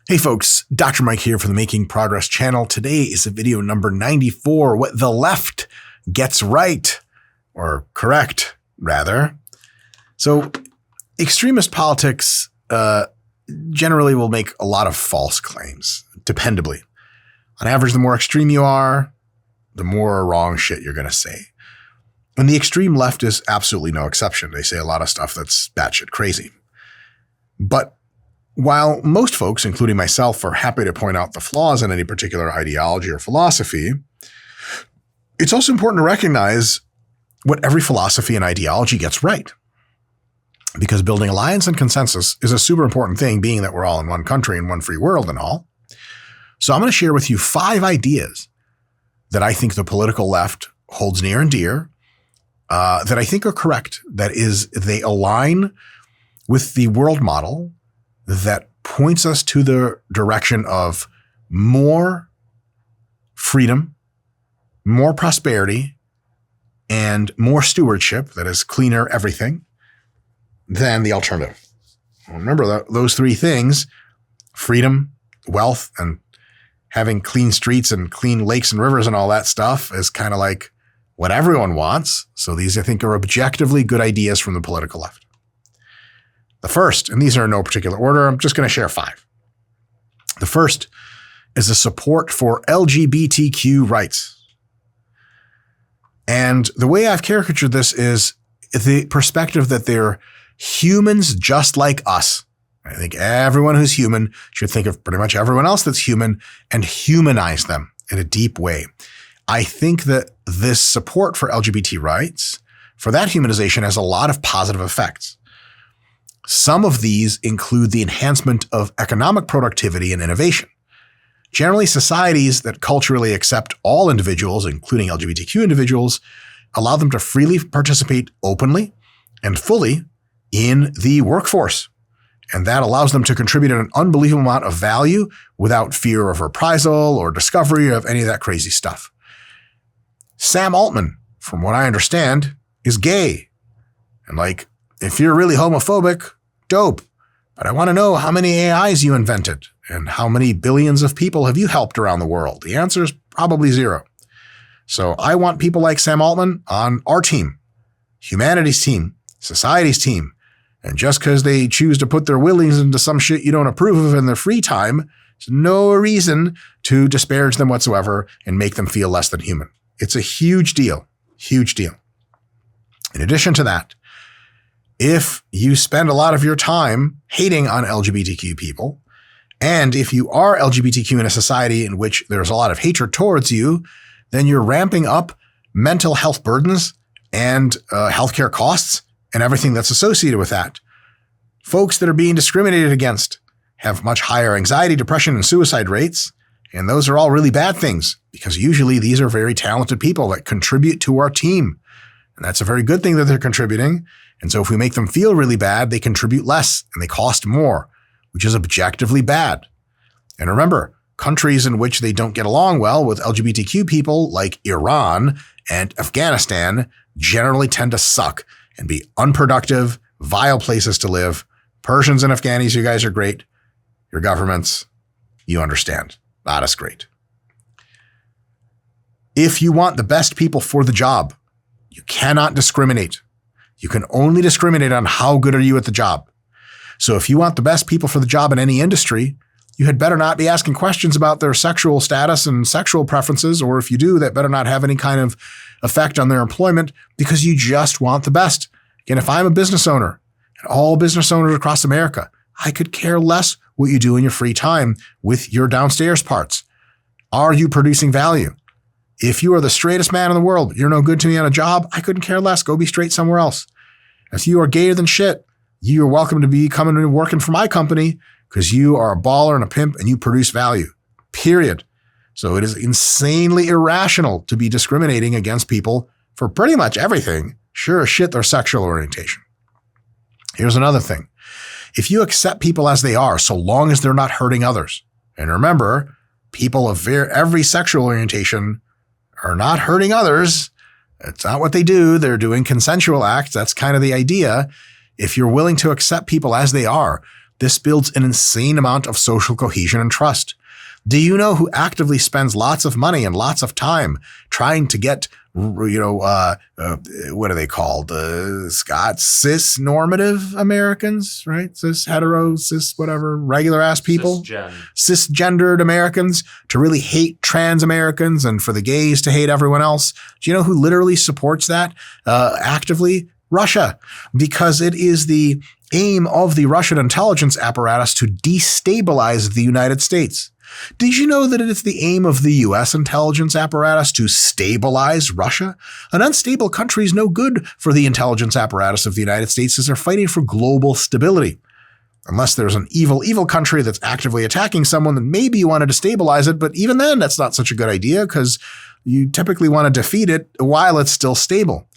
Hey folks, Dr. Mike here for the Making Progress channel. Today is video number 94, what the left gets right, or correct, rather. So extremist politics generally will make a lot of false claims, dependably. On average, the more extreme you are, the more wrong shit you're going to say. And the extreme left is absolutely no exception. They say a lot of stuff that's batshit crazy. But while most folks, including myself, are happy to point out the flaws in any particular ideology or philosophy, it's also important to recognize what every philosophy and ideology gets right. Because building alliance and consensus is a super important thing, being that we're all in one country and one free world and all. So I'm going to share with you 5 ideas that I think the political left holds near and dear, that I think are correct. That is, they align with the world model that points us to the direction of more freedom, more prosperity, and more stewardship, that is cleaner everything, than the alternative. Remember those 3 things, freedom, wealth, and having clean streets and clean lakes and rivers and all that stuff is kind of like what everyone wants. So these, I think, are objectively good ideas from the political left. The first, and these are in no particular order, I'm just going to share 5. The first is the support for LGBTQ rights. And the way I've caricatured this is the perspective that they're humans just like us. I think everyone who's human should think of pretty much everyone else that's human and humanize them in a deep way. I think that this support for LGBT rights, for that humanization, has a lot of positive effects. Some of these include the enhancement of economic productivity and innovation. Generally, societies that culturally accept all individuals, including LGBTQ individuals, allow them to freely participate openly and fully in the workforce. And that allows them to contribute an unbelievable amount of value without fear of reprisal or discovery of any of that crazy stuff. Sam Altman, from what I understand, is gay. And if you're really homophobic, dope. But I want to know how many AIs you invented and how many billions of people have you helped around the world? The answer is probably 0. So I want people like Sam Altman on our team, humanity's team, society's team. And just because they choose to put their willies into some shit you don't approve of in their free time, there's no reason to disparage them whatsoever and make them feel less than human. It's a huge deal, huge deal. In addition to that, if you spend a lot of your time hating on LGBTQ people, and if you are LGBTQ in a society in which there's a lot of hatred towards you, then you're ramping up mental health burdens and healthcare costs and everything that's associated with that. Folks that are being discriminated against have much higher anxiety, depression, and suicide rates, and those are all really bad things because usually these are very talented people that contribute to our team. And that's a very good thing that they're contributing. And so if we make them feel really bad, they contribute less and they cost more, which is objectively bad. And remember, countries in which they don't get along well with LGBTQ people, like Iran and Afghanistan, generally tend to suck and be unproductive, vile places to live. Persians and Afghanis, you guys are great. Your governments, you understand. Not as great. If you want the best people for the job, you cannot discriminate. You can only discriminate on how good are you at the job. So if you want the best people for the job in any industry, you had better not be asking questions about their sexual status and sexual preferences, or if you do, that better not have any kind of effect on their employment because you just want the best. Again, if I'm a business owner, and all business owners across America, I could care less what you do in your free time with your downstairs parts. Are you producing value? If you are the straightest man in the world, you're no good to me on a job, I couldn't care less. Go be straight somewhere else. If you are gayer than shit, you are welcome to be coming and working for my company because you are a baller and a pimp and you produce value, period. So it is insanely irrational to be discriminating against people for pretty much everything. Sure as shit, their sexual orientation. Here's another thing. If you accept people as they are, so long as they're not hurting others, and remember, people of every sexual orientation are not hurting others. It's not what they do. They're doing consensual acts. That's kind of the idea. If you're willing to accept people as they are, This builds an insane amount of social cohesion and trust. Do you know who actively spends lots of money and lots of time trying to get, what are they called? Cis normative Americans, right? Cis hetero, cis whatever, regular ass people, cisgendered Americans to really hate trans Americans and for the gays to hate everyone else. Do you know who literally supports that actively? Russia, because it is the aim of the Russian intelligence apparatus to destabilize the United States. Did you know that it is the aim of the U.S. intelligence apparatus to stabilize Russia? An unstable country is no good for the intelligence apparatus of the United States as they're fighting for global stability. Unless there's an evil country that's actively attacking someone, then maybe you want to destabilize it. But even then, that's not such a good idea because you typically want to defeat it while it's still stable.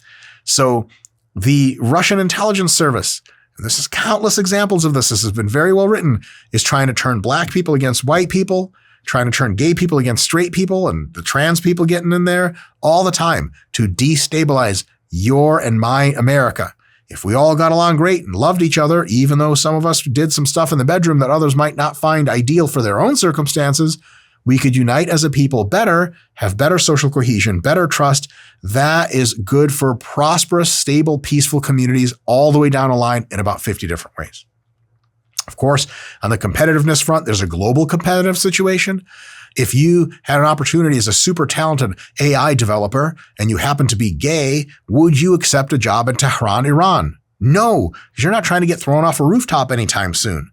So the Russian intelligence service, and this is countless examples of this has been very well written, is trying to turn black people against white people, trying to turn gay people against straight people, and the trans people getting in there all the time to destabilize your and my America. If we all got along great and loved each other, even though some of us did some stuff in the bedroom that others might not find ideal for their own circumstances, we could unite as a people better, have better social cohesion, better trust. That is good for prosperous, stable, peaceful communities all the way down the line in about 50 different ways. Of course, on the competitiveness front, there's a global competitive situation. If you had an opportunity as a super talented AI developer and you happen to be gay, would you accept a job in Tehran, Iran? No, because you're not trying to get thrown off a rooftop anytime soon.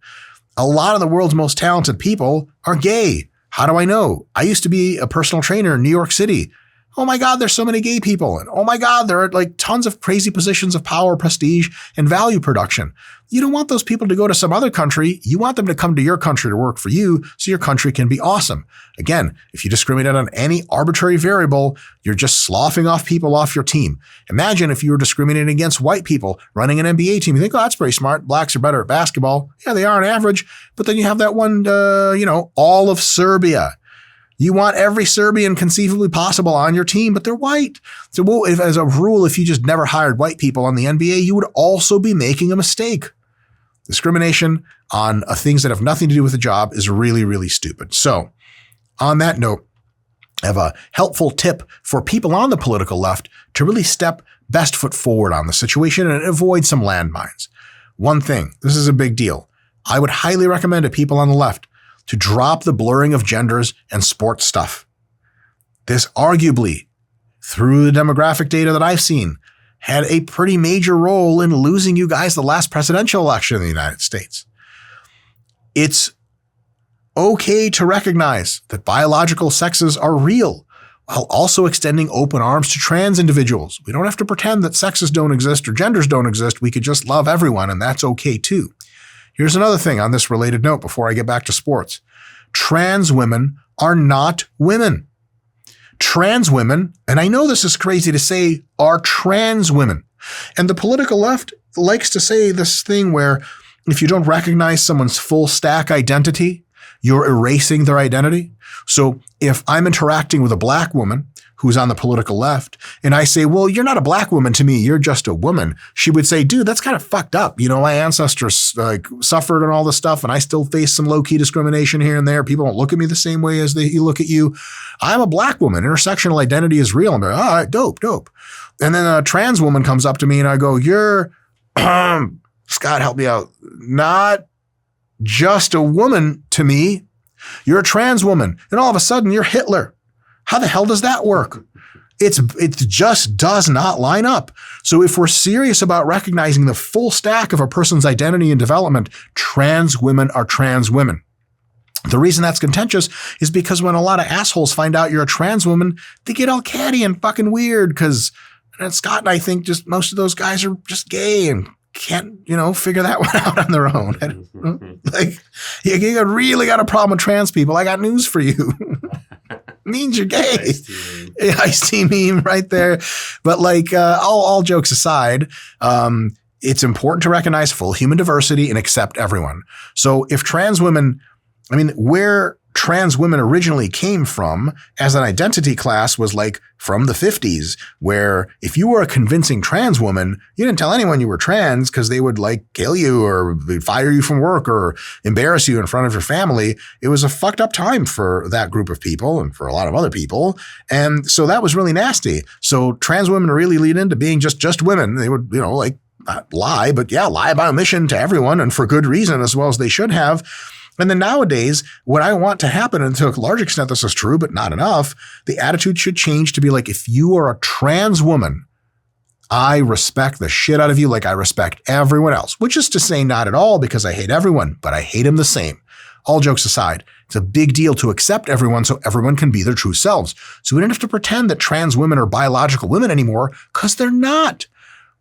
A lot of the world's most talented people are gay. How do I know? I used to be a personal trainer in New York City. Oh my God, there's so many gay people. And oh my God, there are like tons of crazy positions of power, prestige, and value production. You don't want those people to go to some other country. You want them to come to your country to work for you so your country can be awesome. Again, if you discriminate on any arbitrary variable, you're just sloughing off people off your team. Imagine if you were discriminating against white people running an NBA team. You think, oh, that's pretty smart. Blacks are better at basketball. Yeah, they are on average. But then you have that one, all of Serbia. You want every Serbian conceivably possible on your team, but they're white. So as a rule, if you just never hired white people on the NBA, you would also be making a mistake. Discrimination on things that have nothing to do with the job is really, really stupid. So on that note, I have a helpful tip for people on the political left to really step best foot forward on the situation and avoid some landmines. One thing, this is a big deal. I would highly recommend to people on the left to drop the blurring of genders and sports stuff. This arguably, through the demographic data that I've seen, had a pretty major role in losing you guys the last presidential election in the United States. It's okay to recognize that biological sexes are real while also extending open arms to trans individuals. We don't have to pretend that sexes don't exist or genders don't exist. We could just love everyone, and that's okay too. Here's another thing on this related note before I get back to sports. Trans women are not women. Trans women, and I know this is crazy to say, are trans women. And the political left likes to say this thing where if you don't recognize someone's full stack identity, you're erasing their identity. So if I'm interacting with a black woman who's on the political left, and I say, well, you're not a black woman to me, you're just a woman, she would say, dude, that's kind of fucked up. You know, my ancestors suffered and all this stuff, and I still face some low-key discrimination here and there. People don't look at me the same way as they look at you. I'm a black woman. Intersectional identity is real. I'm like, all right, dope. And then a trans woman comes up to me and I go, you're, Scott, help me out, not just a woman to me, you're a trans woman. And all of a sudden you're Hitler. How the hell does that work? It just does not line up. So if we're serious about recognizing the full stack of a person's identity and development, trans women are trans women. The reason that's contentious is because when a lot of assholes find out you're a trans woman, they get all catty and fucking weird because Scott and I think just most of those guys are just gay and can't, figure that one out on their own. Like, you really got a problem with trans people. I got news for you. Means you're gay. Ice-T meme right there. But all jokes aside, it's important to recognize full human diversity and accept everyone. So if trans women, where trans women originally came from as an identity class was like from the 50s, where if you were a convincing trans woman, you didn't tell anyone you were trans because they would like kill you or fire you from work or embarrass you in front of your family. It was a fucked up time for that group of people and for a lot of other people. And so that was really nasty. So trans women really lead into being just women. They would, like not lie, but lie by omission to everyone and for good reason as well as they should have. And then nowadays, what I want to happen, and to a large extent this is true, but not enough, the attitude should change to be like, if you are a trans woman, I respect the shit out of you like I respect everyone else, which is to say not at all because I hate everyone, but I hate them the same. All jokes aside, it's a big deal to accept everyone so everyone can be their true selves. So we don't have to pretend that trans women are biological women anymore because they're not.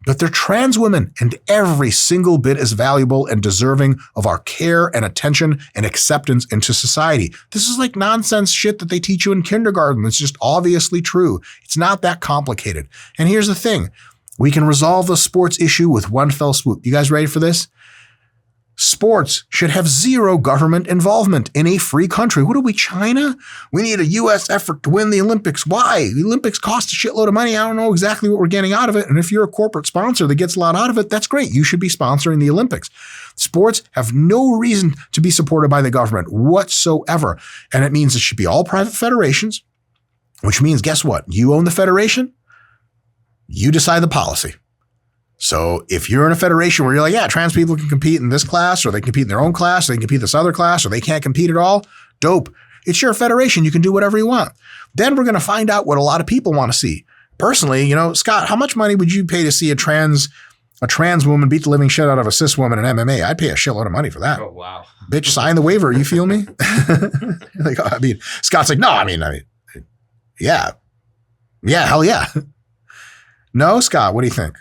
But they're trans women, and every single bit is valuable and deserving of our care and attention and acceptance into society. This is like nonsense shit that they teach you in kindergarten. It's just obviously true. It's not that complicated. And here's the thing. We can resolve the sports issue with one fell swoop. You guys ready for this? Sports should have zero government involvement in a free country. What are we, China? We need a U.S. effort to win the Olympics. Why? The Olympics cost a shitload of money. I don't know exactly what we're getting out of it. And if you're a corporate sponsor that gets a lot out of it, that's great. You should be sponsoring the Olympics. Sports have no reason to be supported by the government whatsoever. And it means it should be all private federations, which means, guess what? You own the federation. You decide the policy. So if you're in a federation where you're like, trans people can compete in this class, or they compete in their own class, or they can compete in this other class, or they can't compete at all, dope. It's your federation. You can do whatever you want. Then we're going to find out what a lot of people want to see. Personally, Scott, how much money would you pay to see a trans woman beat the living shit out of a cis woman in MMA? I'd pay a shitload of money for that. Oh, wow. Bitch, sign the waiver. You feel me? Scott's like, no, yeah. Yeah, hell yeah. No, Scott, what do you think?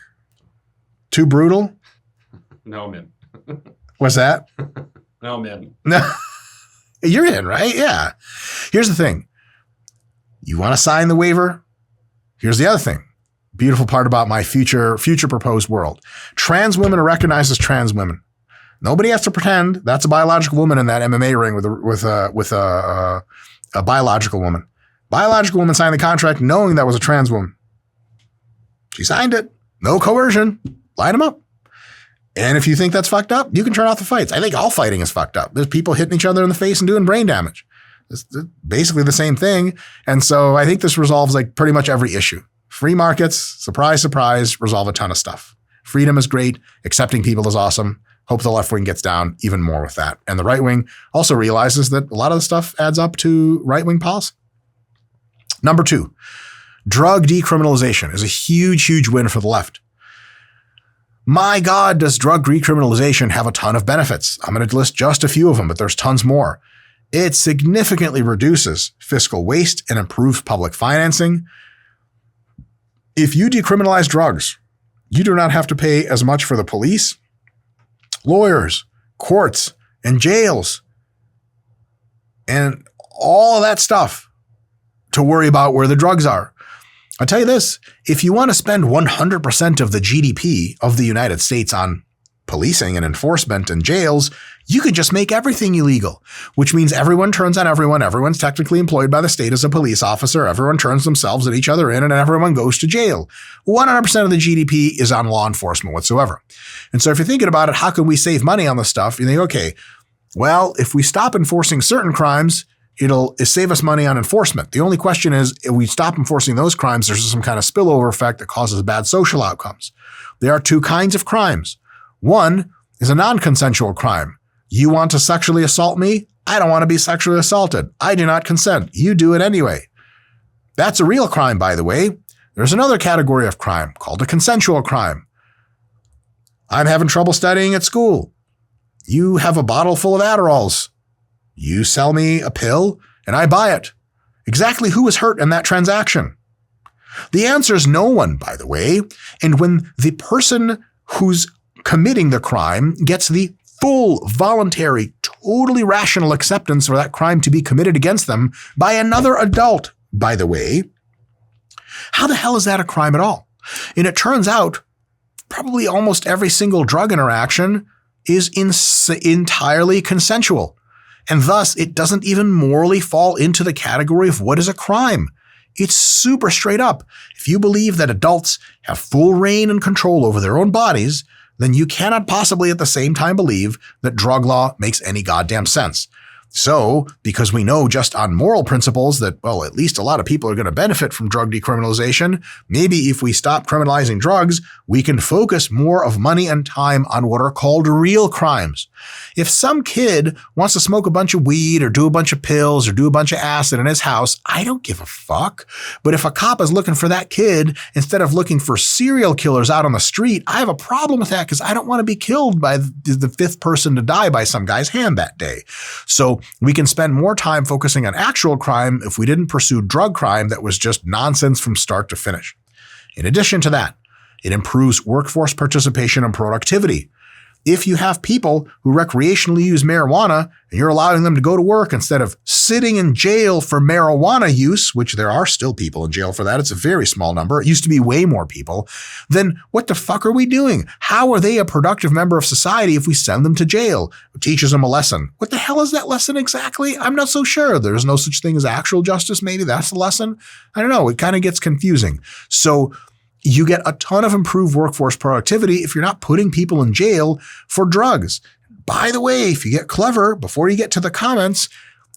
Too brutal? No, man. What's that? No, man. No, you're in, right? Yeah. Here's the thing. You want to sign the waiver? Here's the other thing. Beautiful part about my future proposed world. Trans women are recognized as trans women. Nobody has to pretend that's a biological woman in that MMA ring with a biological woman. Biological woman signed the contract knowing that was a trans woman. She signed it. No coercion. Line them up. And if you think that's fucked up, you can turn off the fights. I think all fighting is fucked up. There's people hitting each other in the face and doing brain damage. It's basically the same thing. And so I think this resolves like pretty much every issue. Free markets, surprise, surprise, resolve a ton of stuff. Freedom is great. Accepting people is awesome. Hope the left wing gets down even more with that. And the right wing also realizes that a lot of the stuff adds up to right wing policy. Number 2, drug decriminalization is a huge, huge win for the left. My God, does drug decriminalization have a ton of benefits? I'm going to list just a few of them, but there's tons more. It significantly reduces fiscal waste and improves public financing. If you decriminalize drugs, you do not have to pay as much for the police, lawyers, courts, and jails, and all of that stuff to worry about where the drugs are. I'll tell you this, if you want to spend 100% of the GDP of the United States on policing and enforcement and jails, you could just make everything illegal, which means everyone turns on everyone. Everyone's technically employed by the state as a police officer. Everyone turns themselves at each other in, and everyone goes to jail. 100% of the GDP is on law enforcement whatsoever. And so if you're thinking about it, how can we save money on this stuff? You think, okay, well, if we stop enforcing certain crimes, it'll save us money on enforcement. The only question is, if we stop enforcing those crimes, there's some kind of spillover effect that causes bad social outcomes. There are 2 kinds of crimes. One is a non-consensual crime. You want to sexually assault me? I don't want to be sexually assaulted. I do not consent. You do it anyway. That's a real crime, by the way. There's another category of crime called a consensual crime. I'm having trouble studying at school. You have a bottle full of Adderalls. You sell me a pill and I buy it. Exactly who was hurt in that transaction? The answer is no one, by the way. And when the person who's committing the crime gets the full, voluntary, totally rational acceptance for that crime to be committed against them by another adult, by the way, how the hell is that a crime at all? And it turns out probably almost every single drug interaction is entirely consensual. and thus it doesn't even morally fall into the category of what is a crime. It's super straight up. If you believe that adults have full reign and control over their own bodies, then you cannot possibly at the same time believe that drug law makes any goddamn sense. So, because we know just on moral principles that, well, at least a lot of people are going to benefit from drug decriminalization, maybe if we stop criminalizing drugs, we can focus more of money and time on what are called real crimes. If some kid wants to smoke a bunch of weed or do a bunch of pills or do a bunch of acid in his house, I don't give a fuck. But if a cop is looking for that kid instead of looking for serial killers out on the street, I have a problem with that because I don't want to be killed by the fifth person to die by some guy's hand that day. So we can spend more time focusing on actual crime if we didn't pursue drug crime that was just nonsense from start to finish. In addition to that, it improves workforce participation and productivity. If you have people who recreationally use marijuana and you're allowing them to go to work instead of sitting in jail for marijuana use, which there are still people in jail for that, it's a very small number. It used to be way more people. Then what the fuck are we doing? How are they a productive member of society if we send them to jail? It teaches them a lesson. What the hell is that lesson exactly? I'm not so sure. There's no such thing as actual justice. Maybe that's the lesson. I don't know. It kind of gets confusing. So you get a ton of improved workforce productivity if you're not putting people in jail for drugs. By the way, if you get clever, before you get to the comments,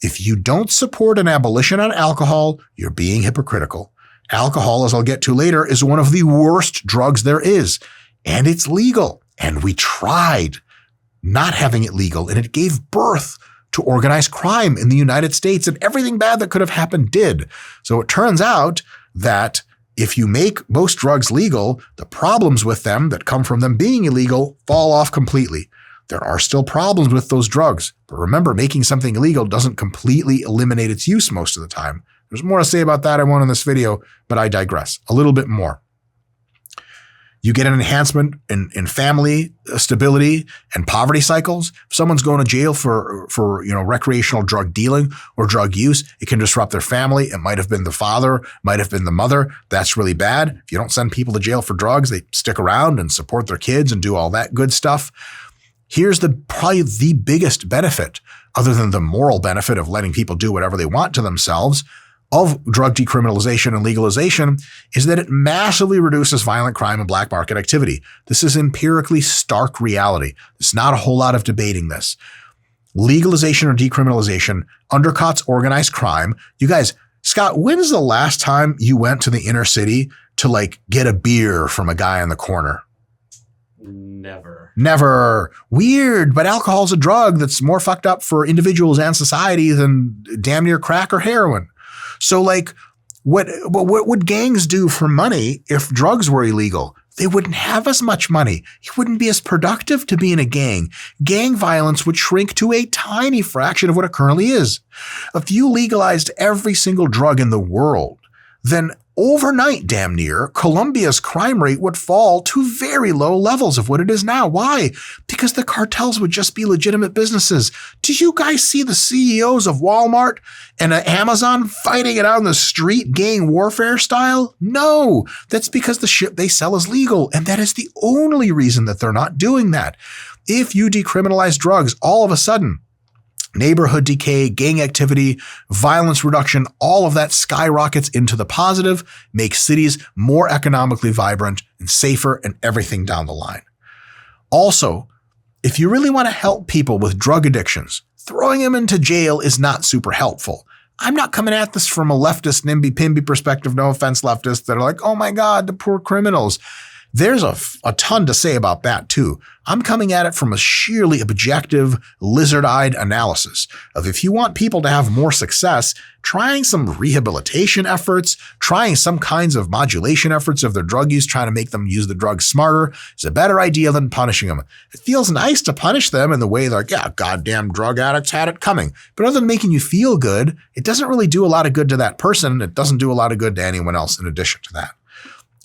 if you don't support an abolition on alcohol, you're being hypocritical. Alcohol, as I'll get to later, is one of the worst drugs there is, and it's legal. And we tried not having it legal, and it gave birth to organized crime in the United States, and everything bad that could have happened did. So it turns out that if you make most drugs legal, the problems with them that come from them being illegal fall off completely. There are still problems with those drugs, but remember, making something illegal doesn't completely eliminate its use most of the time. There's more to say about that I want in this video, but I digress a little bit more. You get an enhancement in family stability and poverty cycles. If someone's going to jail for recreational drug dealing or drug use, it can disrupt their family. It might have been the father, might have been the mother. That's really bad. If you don't send people to jail for drugs, they stick around and support their kids and do all that good stuff. Here's probably the biggest benefit, other than the moral benefit of letting people do whatever they want to themselves, of drug decriminalization and legalization, is that it massively reduces violent crime and black market activity. This is empirically stark reality. There's not a whole lot of debating this. Legalization or decriminalization undercuts organized crime. You guys, Scott, when's the last time you went to the inner city to get a beer from a guy on the corner? Never. Weird, but alcohol's a drug that's more fucked up for individuals and society than damn near crack or heroin. So what would gangs do for money if drugs were illegal? They wouldn't have as much money. It wouldn't be as productive to be in a gang. Gang violence would shrink to a tiny fraction of what it currently is. If you legalized every single drug in the world, then overnight, damn near, Colombia's crime rate would fall to very low levels of what it is now. Why? Because the cartels would just be legitimate businesses. Do you guys see the CEOs of Walmart and Amazon fighting it out in the street, gang warfare style? No, that's because the shit they sell is legal, and that is the only reason that they're not doing that. If you decriminalize drugs, all of a sudden, neighborhood decay, gang activity, violence reduction, all of that skyrockets into the positive, makes cities more economically vibrant and safer and everything down the line. Also, if you really want to help people with drug addictions, throwing them into jail is not super helpful. I'm not coming at this from a leftist NIMBY-PIMBY perspective, no offense leftists that are like, oh my God, the poor criminals. There's a ton to say about that too. I'm coming at it from a sheerly objective, lizard-eyed analysis of if you want people to have more success, trying some rehabilitation efforts, trying some kinds of modulation efforts of their drug use, trying to make them use the drug smarter is a better idea than punishing them. It feels nice to punish them in the way goddamn drug addicts had it coming. But other than making you feel good, it doesn't really do a lot of good to that person. It doesn't do a lot of good to anyone else in addition to that.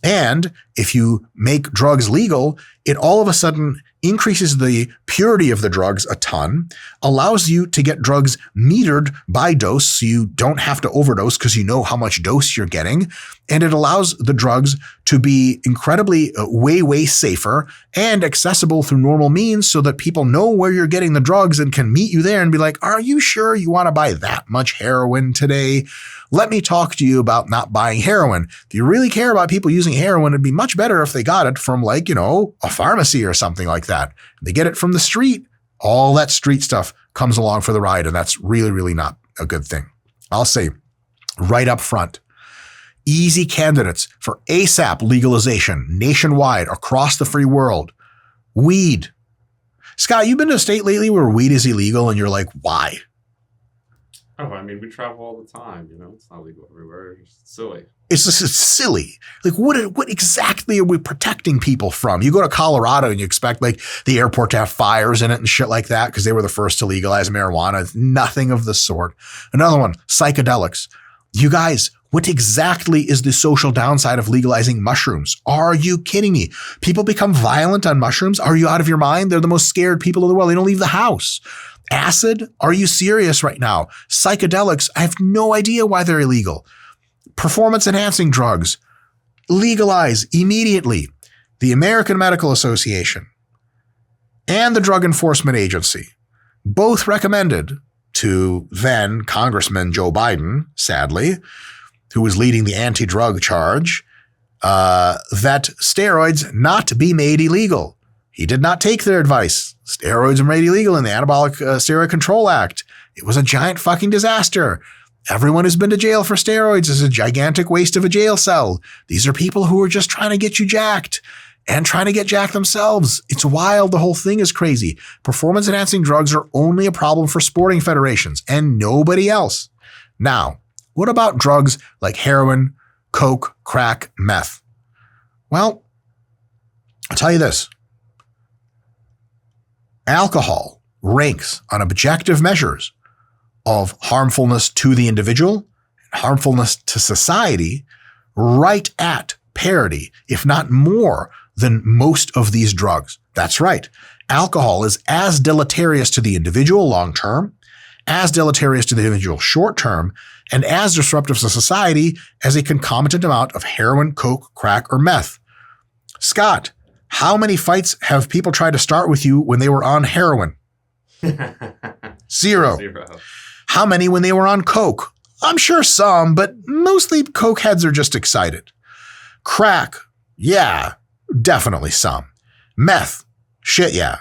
And if you make drugs legal, it all of a sudden increases the purity of the drugs a ton, allows you to get drugs metered by dose so you don't have to overdose because you know how much dose you're getting. And it allows the drugs to be incredibly way safer and accessible through normal means so that people know where you're getting the drugs and can meet you there and be like, are you sure you want to buy that much heroin today? Let me talk to you about not buying heroin. If you really care about people using heroin, it'd be much better if they got it from like, a pharmacy or something like that. They get it from the street. All that street stuff comes along for the ride, and that's really not a good thing. I'll say right up front, easy candidates for ASAP legalization nationwide across the free world. Weed. Scott, you've been to a state lately where weed is illegal and you're like, why? Oh, I mean, we travel all the time, it's not legal everywhere. It's silly. It's silly. Like, what exactly are we protecting people from? You go to Colorado and you expect like the airport to have fires in it and shit like that because they were the first to legalize marijuana. Nothing of the sort. Another one, psychedelics. You guys, what exactly is the social downside of legalizing mushrooms? Are you kidding me? People become violent on mushrooms? Are you out of your mind? They're the most scared people in the world. They don't leave the house. Acid? Are you serious right now? Psychedelics? I have no idea why they're illegal. Performance enhancing drugs? Legalize immediately. The American Medical Association and the Drug Enforcement Agency both recommended to then Congressman Joe Biden, sadly, who was leading the anti-drug charge, that steroids not be made illegal. He did not take their advice. Steroids were made illegal in the Anabolic Steroid Control Act. It was a giant fucking disaster. Everyone who's been to jail for steroids is a gigantic waste of a jail cell. These are people who are just trying to get you jacked and trying to get jacked themselves. It's wild. The whole thing is crazy. Performance enhancing drugs are only a problem for sporting federations and nobody else. Now, what about drugs like heroin, coke, crack, meth? Well, I'll tell you this. Alcohol ranks on objective measures of harmfulness to the individual and harmfulness to society right at parity, if not more than most of these drugs. That's right. Alcohol is as deleterious to the individual long-term, as deleterious to the individual short-term, and as disruptive to society as a concomitant amount of heroin, coke, crack, or meth. Scott, how many fights have people tried to start with you when they were on heroin? Zero. How many when they were on coke? I'm sure some, but mostly coke heads are just excited. Crack, yeah, definitely some. Meth, shit, yeah.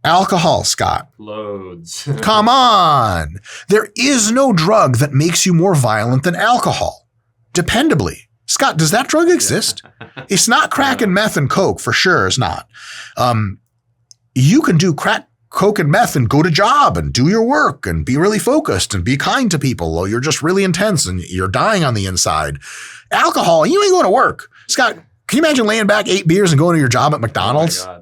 Alcohol, Scott. Loads. Come on. There is no drug that makes you more violent than alcohol. Dependably. Scott, does that drug exist? It's not crack and meth and coke, for sure. It's not. You can do crack, coke, and meth and go to job and do your work and be really focused and be kind to people while you're just really intense and you're dying on the inside. Alcohol, you ain't going to work. Scott, can you imagine laying back 8 beers and going to your job at McDonald's? Oh my God.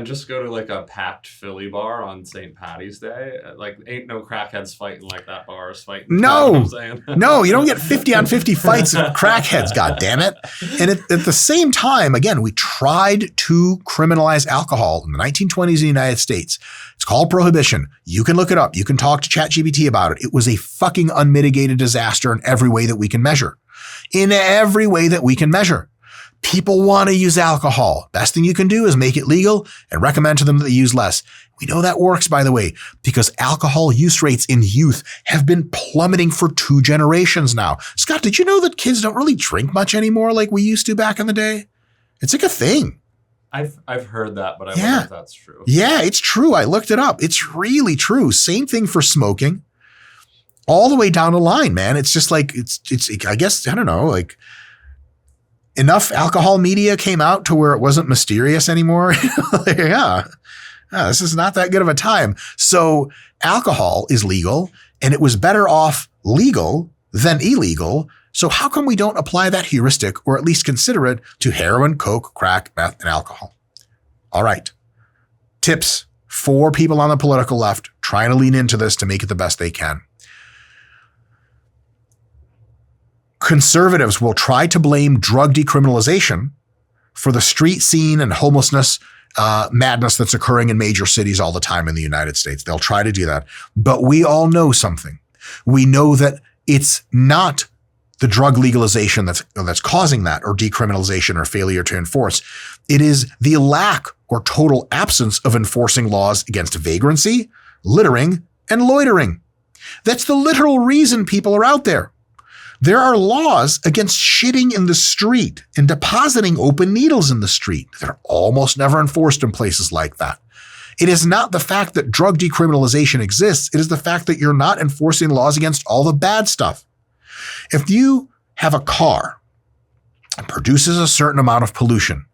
Just go to like a packed Philly bar on St. Patty's Day. Like, ain't no crackheads fighting like that bar is fighting. No, you know what I'm saying? No, you don't get 50 on 50 fights of crackheads, goddammit. And at the same time, again, we tried to criminalize alcohol in the 1920s in the United States. It's called prohibition. You can look it up. You can talk to ChatGPT about it. It was a fucking unmitigated disaster in every way that we can measure. In every way that we can measure. People want to use alcohol. Best thing you can do is make it legal and recommend to them that they use less. We know that works, by the way, because alcohol use rates in youth have been plummeting for 2 generations now. Scott, did you know that kids don't really drink much anymore like we used to back in the day? It's like a thing. I've heard that, but I wonder if that's true. Yeah, it's true. I looked it up. It's really true. Same thing for smoking. All the way down the line, man. It's just like, it's I guess, I don't know, like, enough alcohol media came out to where it wasn't mysterious anymore. This is not that good of a time. So alcohol is legal and it was better off legal than illegal. So how come we don't apply that heuristic or at least consider it to heroin, coke, crack, meth, and alcohol? All right. Tips for people on the political left trying to lean into this to make it the best they can. Conservatives will try to blame drug decriminalization for the street scene and homelessness madness that's occurring in major cities all the time in the United States. They'll try to do that. But we all know something. We know that it's not the drug legalization that's causing that, or decriminalization, or failure to enforce. It is the lack or total absence of enforcing laws against vagrancy, littering, and loitering. That's the literal reason people are out there. There are laws against shitting in the street and depositing open needles in the street. They're almost never enforced in places like that. It is not the fact that drug decriminalization exists. It is the fact that you're not enforcing laws against all the bad stuff. If you have a car that produces a certain amount of pollution,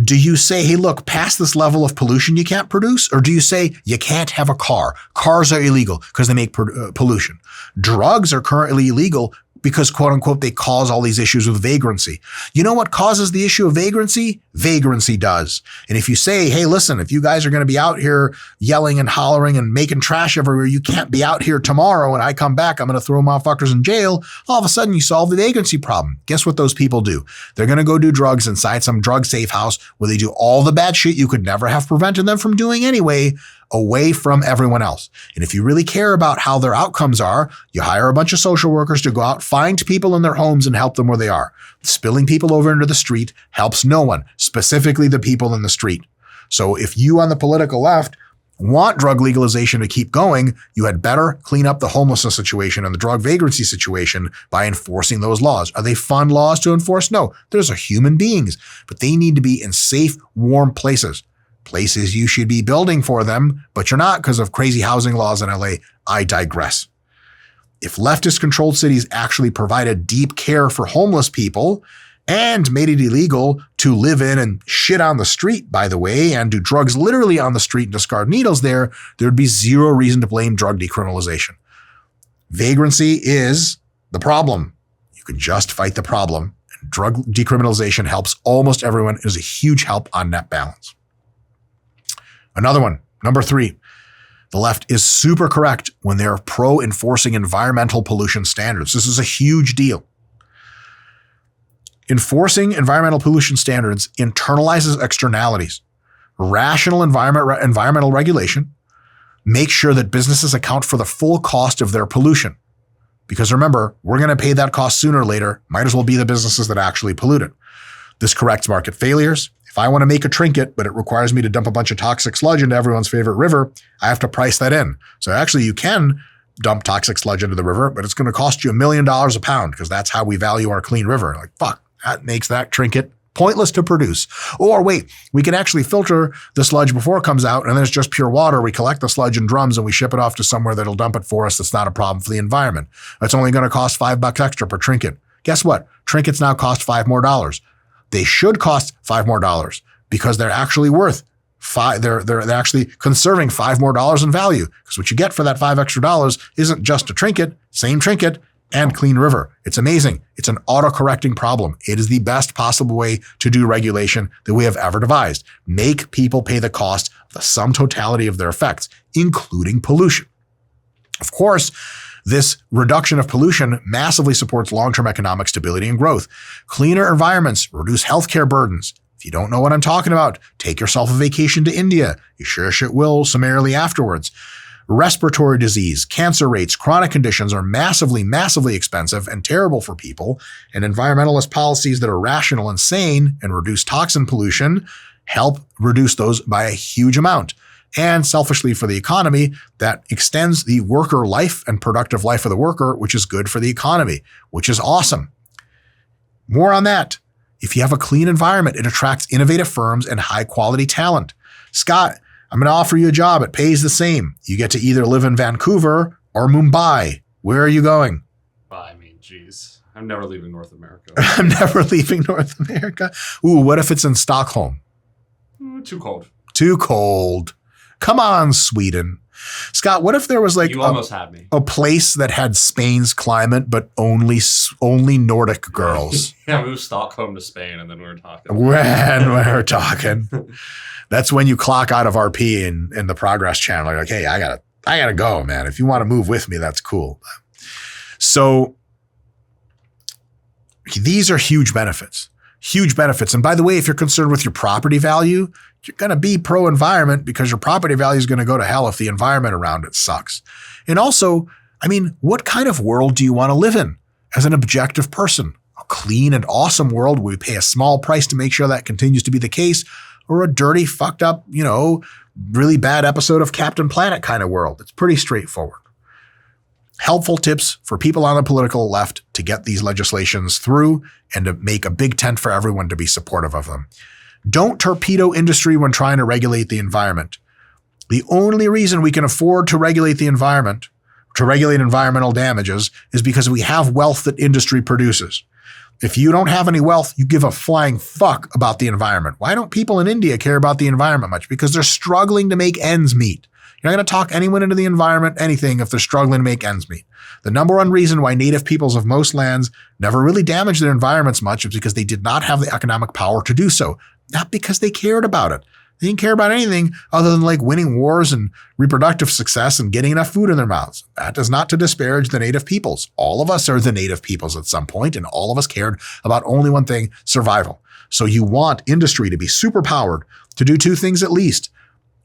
do you say, hey, look, past this level of pollution you can't produce? Or do you say you can't have a car? Cars are illegal because they make pollution. Drugs are currently illegal because, quote unquote, they cause all these issues with vagrancy. You know what causes the issue of vagrancy? Vagrancy does. And if you say, hey, listen, if you guys are going to be out here yelling and hollering and making trash everywhere, you can't be out here tomorrow. And I come back, I'm going to throw motherfuckers in jail. All of a sudden you solve the vagrancy problem. Guess what those people do? They're going to go do drugs inside some drug safe house where they do all the bad shit you could never have prevented them from doing anyway, away from everyone else. And if you really care about how their outcomes are, you hire a bunch of social workers to go out, find people in their homes and help them where they are. Spilling people over into the street helps no one, specifically the people in the street. So if you on the political left want drug legalization to keep going, you had better clean up the homelessness situation and the drug vagrancy situation by enforcing those laws. Are they fun laws to enforce? No, those are human beings, but they need to be in safe, warm places. Places you should be building for them, but you're not because of crazy housing laws in LA. I digress. If leftist-controlled cities actually provided deep care for homeless people and made it illegal to live in and shit on the street, by the way, and do drugs literally on the street and discard needles there would be zero reason to blame drug decriminalization. Vagrancy is the problem. You can just fight the problem. Drug decriminalization helps almost everyone. It is a huge help on net balance. Another one, number 3, the left is super correct when they're pro-enforcing environmental pollution standards. This is a huge deal. Enforcing environmental pollution standards internalizes externalities. Rational environmental regulation makes sure that businesses account for the full cost of their pollution. Because remember, we're going to pay that cost sooner or later. Might as well be the businesses that actually pollute it. This corrects market failures. If I want to make a trinket, but it requires me to dump a bunch of toxic sludge into everyone's favorite river, I have to price that in. So actually you can dump toxic sludge into the river, but it's going to cost you $1 million a pound because that's how we value our clean river. Like, fuck, that makes that trinket pointless to produce. Or wait, we can actually filter the sludge before it comes out and then it's just pure water. We collect the sludge in drums and we ship it off to somewhere that'll dump it for us. That's not a problem for the environment. It's only going to cost $5 extra per trinket. Guess what? Trinkets now cost $5 more. They should cost $5 more because they're actually worth they're actually conserving $5 more in value. Because what you get for that $5 extra isn't just a trinket, same trinket, and clean river. It's amazing. It's an auto-correcting problem. It is the best possible way to do regulation that we have ever devised. Make people pay the cost of the sum totality of their effects, including pollution. Of course, this reduction of pollution massively supports long-term economic stability and growth. Cleaner environments reduce healthcare burdens. If you don't know what I'm talking about, take yourself a vacation to India. You sure shit will summarily afterwards. Respiratory disease, cancer rates, chronic conditions are massively, massively expensive and terrible for people. And environmentalist policies that are rational and sane and reduce toxin pollution help reduce those by a huge amount. And selfishly for the economy, that extends the worker life and productive life of the worker, which is good for the economy, which is awesome. More on that. If you have a clean environment, it attracts innovative firms and high quality talent. Scott, I'm going to offer you a job. It pays the same. You get to either live in Vancouver or Mumbai. Where are you going? I mean, geez, I'm never leaving North America. I'm never leaving North America. Ooh, what if it's in Stockholm? Too cold. Too cold. Come on, Sweden. Scott, what if there was like you almost had me. A place that had Spain's climate, but only Nordic girls? Yeah, move Stockholm to Spain, and then we were talking. When we're talking, that's when you clock out of RP in the progress channel. You're like, hey, I gotta go, man. If you want to move with me, that's cool. So these are huge benefits. Huge benefits. And by the way, if you're concerned with your property value, you're going to be pro-environment because your property value is going to go to hell if the environment around it sucks. And also, I mean, what kind of world do you want to live in as an objective person? A clean and awesome world where we pay a small price to make sure that continues to be the case, or a dirty, fucked up, really bad episode of Captain Planet kind of world? It's pretty straightforward. Helpful tips for people on the political left to get these legislations through and to make a big tent for everyone to be supportive of them. Don't torpedo industry when trying to regulate the environment. The only reason we can afford to regulate the environment, to regulate environmental damages, is because we have wealth that industry produces. If you don't have any wealth, you give a flying fuck about the environment. Why don't people in India care about the environment much? Because they're struggling to make ends meet. You're not going to talk anyone into the environment, anything, if they're struggling to make ends meet. The number one reason why native peoples of most lands never really damaged their environments much is because they did not have the economic power to do so, not because they cared about it. They didn't care about anything other than like winning wars and reproductive success and getting enough food in their mouths. That is not to disparage the native peoples. All of us are the native peoples at some point, and all of us cared about only one thing: survival. So you want industry to be super powered to do two things at least.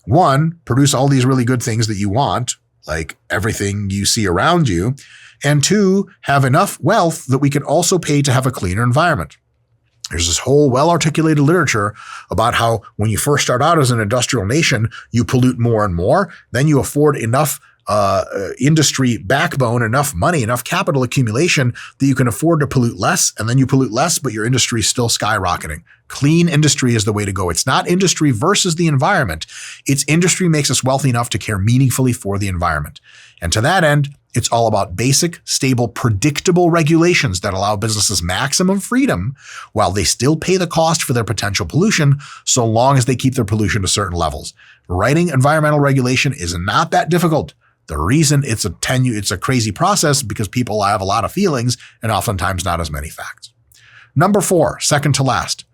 One, produce all these really good things that you want, like everything you see around you. And two, have enough wealth that we can also pay to have a cleaner environment. There's this whole well-articulated literature about how when you first start out as an industrial nation, you pollute more and more. Then you afford enough industry backbone, enough money, enough capital accumulation that you can afford to pollute less. And then you pollute less, but your industry is still skyrocketing. Clean industry is the way to go. It's not industry versus the environment. It's industry makes us wealthy enough to care meaningfully for the environment. And to that end, it's all about basic, stable, predictable regulations that allow businesses maximum freedom while they still pay the cost for their potential pollution, so long as they keep their pollution to certain levels. Writing environmental regulation is not that difficult. The reason it's a crazy process because people have a lot of feelings and oftentimes not as many facts. Number 4, second to last.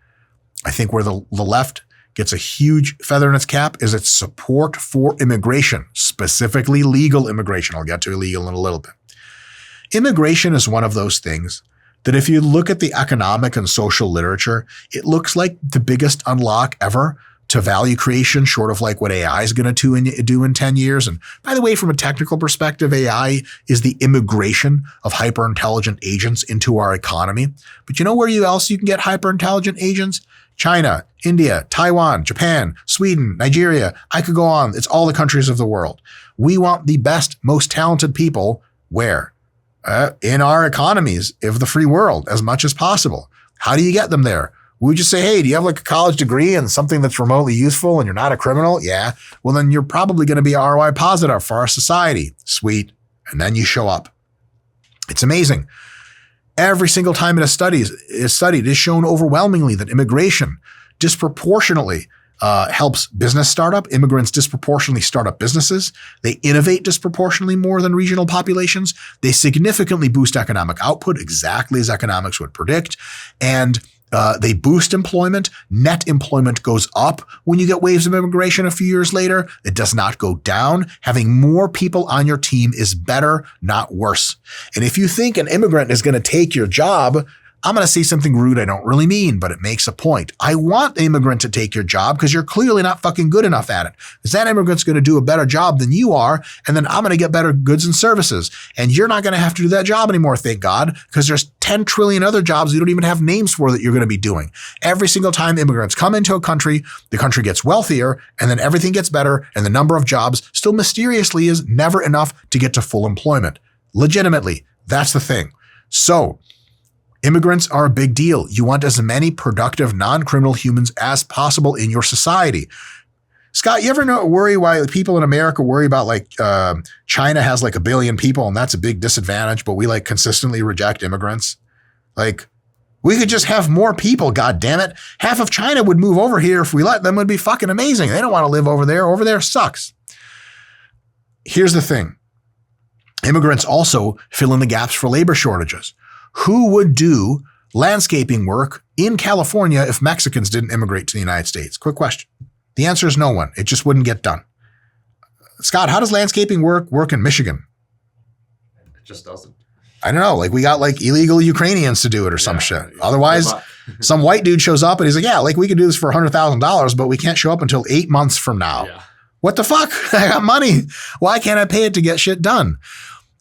I think where the left gets a huge feather in its cap is its support for immigration, specifically legal immigration. I'll get to illegal in a little bit. Immigration is one of those things that if you look at the economic and social literature, it looks like the biggest unlock ever to value creation, short of like what AI is going to do in 10 years. And by the way, from a technical perspective, AI is the immigration of hyper-intelligent agents into our economy. But you know where else you can get hyper-intelligent agents? China, India, Taiwan, Japan, Sweden, Nigeria. I could go on. It's all the countries of the world. We want the best, most talented people where? In our economies of the free world as much as possible. How do you get them there? We just say, hey, do you have like a college degree and something that's remotely useful and you're not a criminal? Yeah. Well, then you're probably going to be ROI positive for our society. Sweet. And then you show up. It's amazing. Every single time it is studied, it is shown overwhelmingly that immigration disproportionately helps business startup. Immigrants disproportionately start up businesses. They innovate disproportionately more than regional populations. They significantly boost economic output, exactly as economics would predict. And they boost employment. Net employment goes up when you get waves of immigration a few years later. It does not go down. Having more people on your team is better, not worse. And if you think an immigrant is going to take your job, I'm going to say something rude I don't really mean, but it makes a point. I want the immigrant to take your job because you're clearly not fucking good enough at it. Because that immigrant's going to do a better job than you are, and then I'm going to get better goods and services. And you're not going to have to do that job anymore, thank God, because there's 10 trillion other jobs you don't even have names for that you're going to be doing. Every single time immigrants come into a country, the country gets wealthier, and then everything gets better, and the number of jobs still mysteriously is never enough to get to full employment. Legitimately, that's the thing. So, immigrants are a big deal. You want as many productive, non-criminal humans as possible in your society. Scott, you ever worry why people in America worry about like China has like 1 billion people and that's a big disadvantage, but we like consistently reject immigrants? Like, we could just have more people, God damn it. Half of China would move over here if we let them. It would be fucking amazing. They don't want to live over there. Over there sucks. Here's the thing. Immigrants also fill in the gaps for labor shortages. Who would do landscaping work in California if Mexicans didn't immigrate to the United States? Quick question. The answer is no one. It just wouldn't get done. Scott, how does landscaping work in Michigan? It just doesn't. I don't know. Like we got like illegal Ukrainians to do it or some shit. Yeah. Otherwise, Some white dude shows up and he's like, yeah, like we could do this for $100,000, but we can't show up until 8 months from now. Yeah. What the fuck? I got money. Why can't I pay it to get shit done?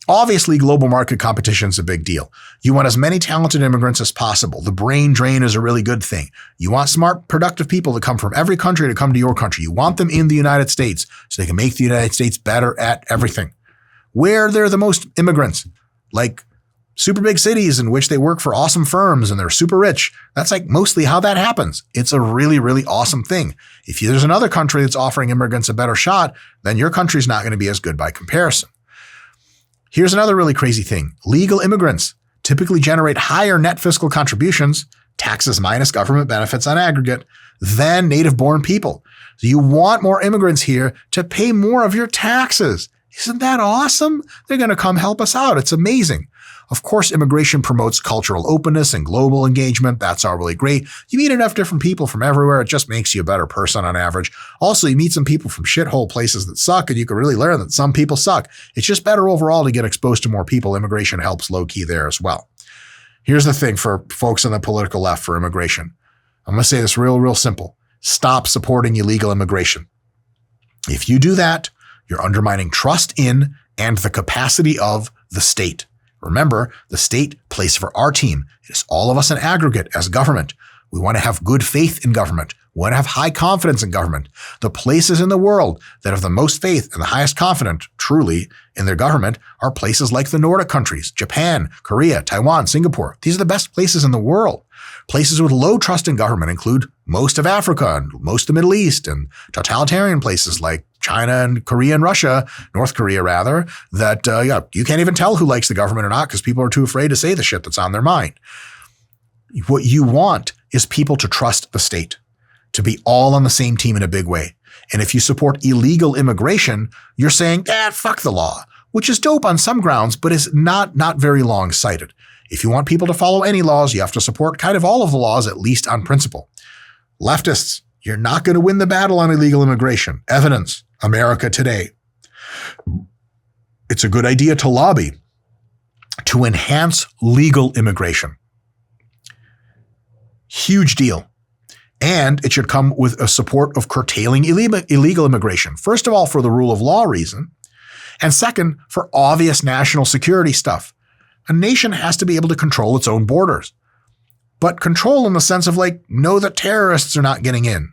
Obviously, global market competition is a big deal. You want as many talented immigrants as possible. The brain drain is a really good thing. You want smart, productive people to come from every country to come to your country. You want them in the United States so they can make the United States better at everything. Where they're the most immigrants, like super big cities in which they work for awesome firms and they're super rich. That's like mostly how that happens. It's a really, really awesome thing. If there's another country that's offering immigrants a better shot, then your country's not going to be as good by comparison. Here's another really crazy thing. Legal immigrants typically generate higher net fiscal contributions, taxes minus government benefits on aggregate, than native-born people. So you want more immigrants here to pay more of your taxes. Isn't that awesome? They're going to come help us out. It's amazing. Of course, immigration promotes cultural openness and global engagement. That's all really great. You meet enough different people from everywhere. It just makes you a better person on average. Also, you meet some people from shithole places that suck, and you can really learn that some people suck. It's just better overall to get exposed to more people. Immigration helps low-key there as well. Here's the thing for folks on the political left for immigration. I'm going to say this real simple. Stop supporting illegal immigration. If you do that, you're undermining trust in and the capacity of the state. Remember, the state plays for our team. It is all of us in aggregate as government. We want to have good faith in government. We want to have high confidence in government. The places in the world that have the most faith and the highest confidence, truly, in their government are places like the Nordic countries, Japan, Korea, Taiwan, Singapore. These are the best places in the world. Places with low trust in government include most of Africa and most of the Middle East, and totalitarian places like China and Korea and Russia, North Korea rather, that you can't even tell who likes the government or not because people are too afraid to say the shit that's on their mind. What you want is people to trust the state, to be all on the same team in a big way. And if you support illegal immigration, you're saying, fuck the law, which is dope on some grounds, but is not very long-sighted. If you want people to follow any laws, you have to support kind of all of the laws, at least on principle. Leftists, you're not going to win the battle on illegal immigration. Evidence, America today. It's a good idea to lobby to enhance legal immigration. Huge deal. And it should come with a support of curtailing illegal immigration. First of all, for the rule of law reason. And second, for obvious national security stuff. A nation has to be able to control its own borders. But control in the sense of know that terrorists are not getting in.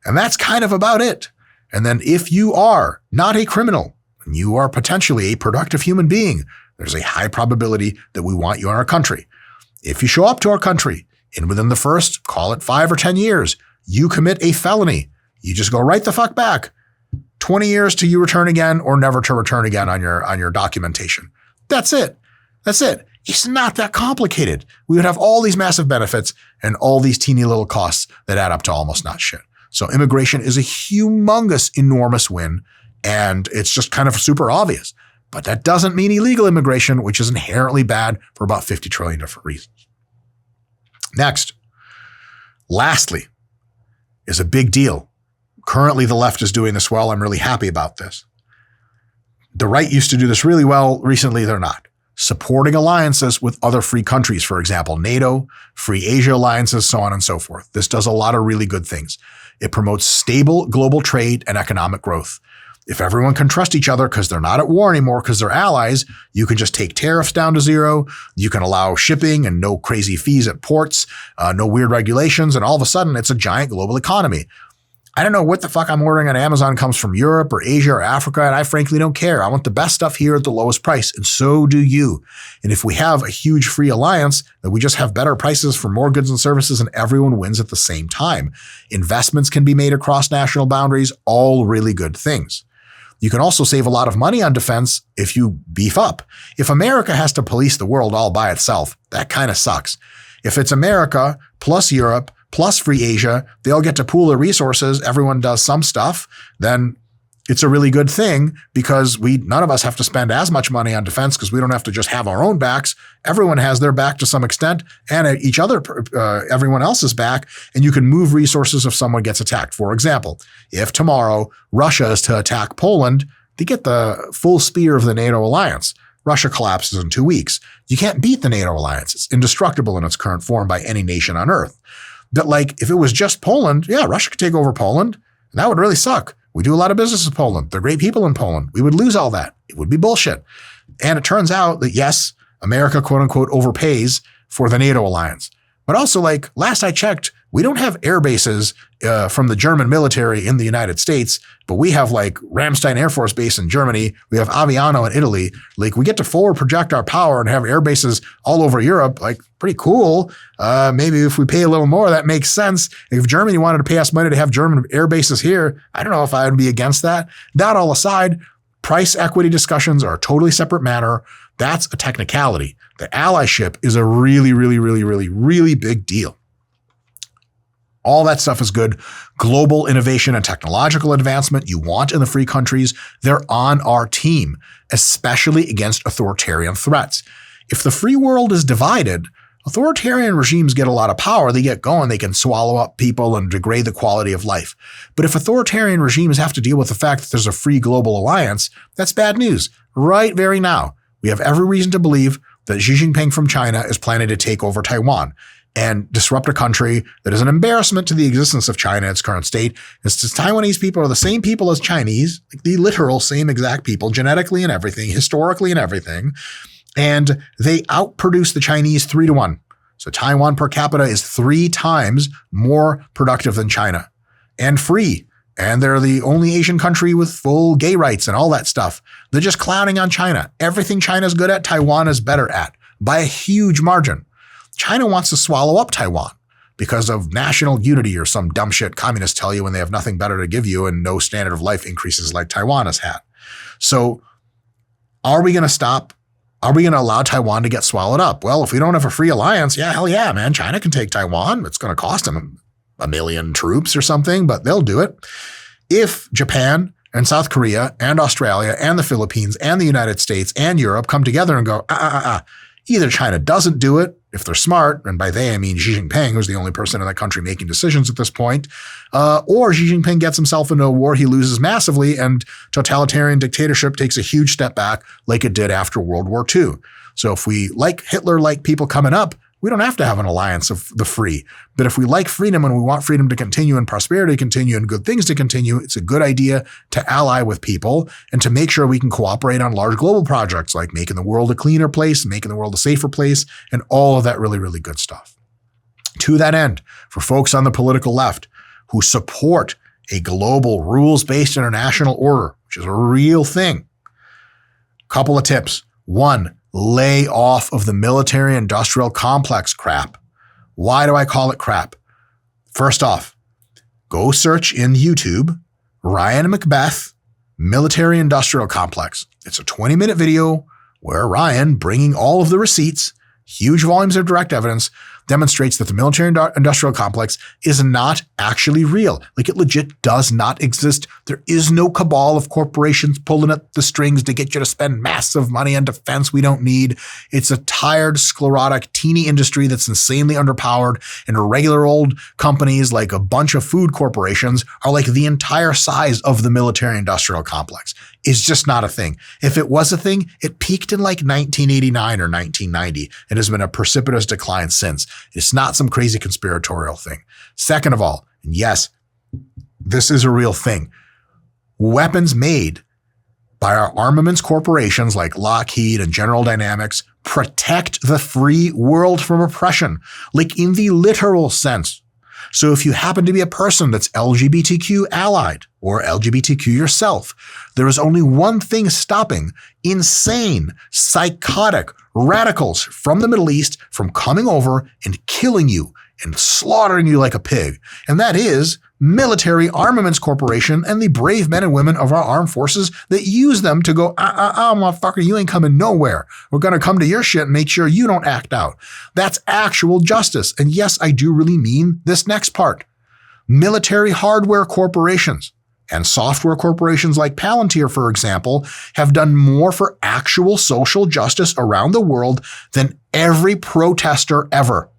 And that's kind of about it. And then if you are not a criminal, and you are potentially a productive human being, there's a high probability that we want you in our country. If you show up to our country, and within the first, call it 5 or 10 years, you commit a felony, you just go right the fuck back. 20 years till you return again or never to return again on your documentation. That's it. That's it. It's not that complicated. We would have all these massive benefits and all these teeny little costs that add up to almost not shit. So immigration is a humongous, enormous win, and it's just kind of super obvious. But that doesn't mean illegal immigration, which is inherently bad for about 50 trillion different reasons. Next, lastly, is a big deal. Currently, the left is doing this well. I'm really happy about this. The right used to do this really well. Recently, they're not. Supporting alliances with other free countries, for example, NATO, free Asia alliances, so on and so forth. This does a lot of really good things. It promotes stable global trade and economic growth. If everyone can trust each other because they're not at war anymore because they're allies, you can just take tariffs down to zero. You can allow shipping and no crazy fees at ports, no weird regulations, and all of a sudden it's a giant global economy. I don't know what the fuck I'm ordering on Amazon comes from Europe or Asia or Africa, and I frankly don't care. I want the best stuff here at the lowest price, and so do you. And if we have a huge free alliance, then we just have better prices for more goods and services, and everyone wins at the same time. Investments can be made across national boundaries, all really good things. You can also save a lot of money on defense if you beef up. If America has to police the world all by itself, that kind of sucks. If it's America plus Europe plus free Asia, they all get to pool their resources, everyone does some stuff, then it's a really good thing because none of us have to spend as much money on defense because we don't have to just have our own backs. Everyone has their back to some extent and everyone else's back, and you can move resources if someone gets attacked. For example, if tomorrow Russia is to attack Poland, they get the full spear of the NATO alliance. Russia collapses in 2 weeks. You can't beat the NATO alliance. It's indestructible in its current form by any nation on earth. But like, if it was just Poland, yeah, Russia could take over Poland. And that would really suck. We do a lot of business with Poland. They're great people in Poland. We would lose all that. It would be bullshit. And it turns out that yes, America quote unquote overpays for the NATO alliance. But also, like, last I checked, we don't have air bases from the German military in the United States, but we have like Ramstein Air Force Base in Germany. We have Aviano in Italy. Like, we get to forward project our power and have air bases all over Europe. Like, pretty cool. Maybe if we pay a little more, that makes sense. If Germany wanted to pay us money to have German air bases here, I don't know if I would be against that. That all aside, price equity discussions are a totally separate matter. That's a technicality. The allyship is a really, really, really, really, really big deal. All that stuff is good. Global innovation and technological advancement you want in the free countries, they're on our team, especially against authoritarian threats. If the free world is divided, authoritarian regimes get a lot of power. They get going. They can swallow up people and degrade the quality of life. But if authoritarian regimes have to deal with the fact that there's a free global alliance, that's bad news. Right very now, we have every reason to believe that Xi Jinping from China is planning to take over Taiwan and disrupt a country that is an embarrassment to the existence of China in its current state. It's just Taiwanese people are the same people as Chinese, like the literal same exact people, genetically and everything, historically and everything. And they outproduce the Chinese 3-1. So Taiwan per capita is 3 times more productive than China and free. And they're the only Asian country with full gay rights and all that stuff. They're just clowning on China. Everything China's good at, Taiwan is better at by a huge margin. China wants to swallow up Taiwan because of national unity or some dumb shit communists tell you when they have nothing better to give you and no standard of life increases like Taiwan has had. So are we going to stop? Are we going to allow Taiwan to get swallowed up? Well, if we don't have a free alliance, yeah, hell yeah, man. China can take Taiwan. It's going to cost them 1 million troops or something, but they'll do it. If Japan and South Korea and Australia and the Philippines and the United States and Europe come together and go, either China doesn't do it, if they're smart, and by they I mean Xi Jinping, who's the only person in that country making decisions at this point, or Xi Jinping gets himself into a war he loses massively and totalitarian dictatorship takes a huge step back like it did after World War II. So if we like Hitler-like people coming up, we don't have to have an alliance of the free. But if we like freedom and we want freedom to continue and prosperity to continue and good things to continue, it's a good idea to ally with people and to make sure we can cooperate on large global projects like making the world a cleaner place, making the world a safer place, and all of that really, really good stuff. To that end, for folks on the political left who support a global rules-based international order, which is a real thing, couple of tips. 1, lay off of the military-industrial complex crap. Why do I call it crap? First off, go search in YouTube, Ryan Macbeth, military-industrial complex. It's a 20-minute video where Ryan, bringing all of the receipts, huge volumes of direct evidence, demonstrates that the military-industrial complex is not actually real. Like, it legit does not exist. There is no cabal of corporations pulling at the strings to get you to spend massive money on defense we don't need. It's a tired, sclerotic, teeny industry that's insanely underpowered, and regular old companies like a bunch of food corporations are like the entire size of the military-industrial complex. It's just not a thing. If it was a thing, it peaked in like 1989 or 1990 and has been a precipitous decline since. It's not some crazy conspiratorial thing. Second of all, and yes, this is a real thing. Weapons made by our armaments corporations like Lockheed and General Dynamics protect the free world from oppression, like in the literal sense. So if you happen to be a person that's LGBTQ allied or LGBTQ yourself, there is only one thing stopping insane, psychotic radicals from the Middle East from coming over and killing you and slaughtering you like a pig. And that is military armaments corporation and the brave men and women of our armed forces that use them to go, motherfucker, you ain't coming nowhere. We're going to come to your shit and make sure you don't act out. That's actual justice. And yes, I do really mean this next part. Military hardware corporations and software corporations like Palantir, for example, have done more for actual social justice around the world than every protester ever.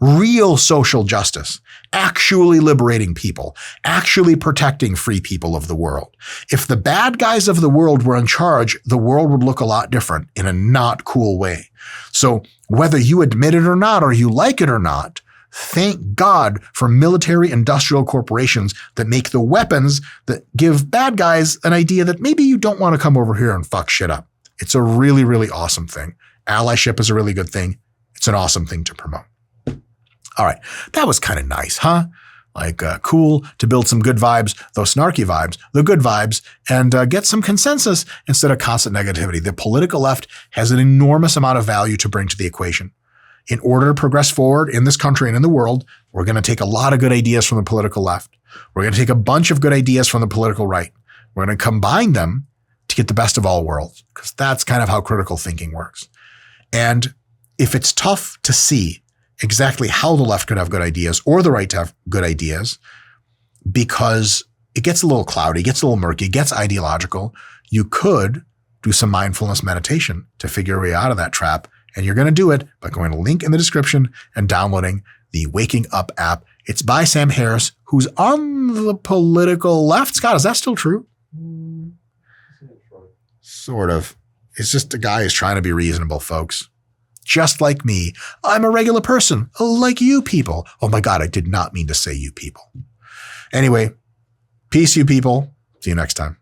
real social justice, actually liberating people, actually protecting free people of the world. If the bad guys of the world were in charge, the world would look a lot different in a not cool way. So whether you admit it or not, or you like it or not, thank God for military industrial corporations that make the weapons that give bad guys an idea that maybe you don't want to come over here and fuck shit up. It's a really, really awesome thing. Allyship is a really good thing. It's an awesome thing to promote. All right, that was kind of nice, huh? Like cool to build some good vibes, those snarky vibes, the good vibes, and get some consensus instead of constant negativity. The political left has an enormous amount of value to bring to the equation. In order to progress forward in this country and in the world, we're going to take a lot of good ideas from the political left. We're going to take a bunch of good ideas from the political right. We're going to combine them to get the best of all worlds, because that's kind of how critical thinking works. And if it's tough to see exactly how the left could have good ideas or the right to have good ideas, because it gets a little cloudy, gets a little murky, gets ideological, you could do some mindfulness meditation to figure your way out of that trap. And you're going to do it by going to the link in the description and downloading the Waking Up app. It's by Sam Harris, who's on the political left. Scott, is that still true? Sort of. It's just a guy who's trying to be reasonable, folks. Just like me. I'm a regular person, like you people. Oh my God, I did not mean to say you people. Anyway, peace, you people. See you next time.